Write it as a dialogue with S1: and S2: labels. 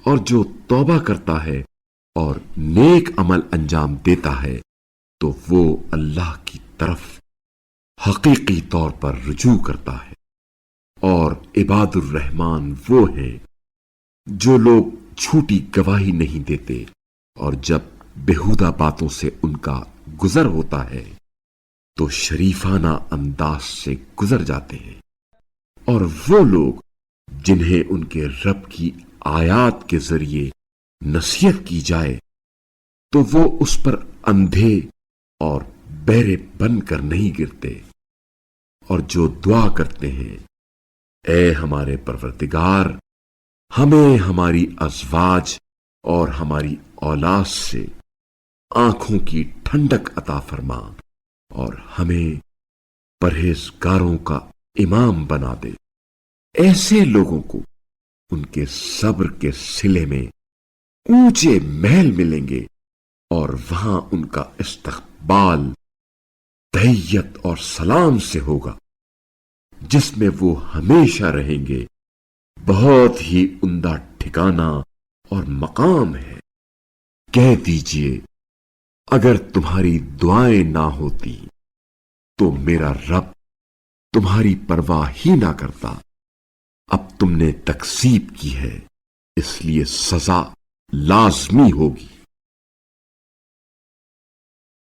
S1: اور جو توبہ کرتا ہے اور نیک عمل انجام دیتا ہے تو وہ اللہ کی طرف حقیقی طور پر رجوع کرتا ہے۔ اور عباد الرحمن وہ ہیں جو لوگ جھوٹی گواہی نہیں دیتے اور جب بیہودہ باتوں سے ان کا گزر ہوتا ہے تو شریفانہ انداز سے گزر جاتے ہیں۔ اور وہ لوگ جنہیں ان کے رب کی آیات کے ذریعے نصیحت کی جائے تو وہ اس پر اندھے اور بہرے بن کر نہیں گرتے، اور جو دعا کرتے ہیں اے ہمارے پروردگار، ہمیں ہماری ازواج اور ہماری اولاد سے آنکھوں کی ٹھنڈک عطا فرما اور ہمیں پرہیزگاروں کا امام بنا دے۔ ایسے لوگوں کو ان کے صبر کے صلے میں اونچے محل ملیں گے اور وہاں ان کا استقبال تحیت اور سلام سے ہوگا، جس میں وہ ہمیشہ رہیں گے۔ بہت ہی عمدہ ٹھکانہ اور مقام ہے۔ کہہ دیجئے اگر تمہاری دعائیں نہ ہوتی تو میرا رب تمہاری پرواہ ہی نہ کرتا۔ اب تم نے تکذیب کی ہے، اس لیے سزا لازمی ہوگی۔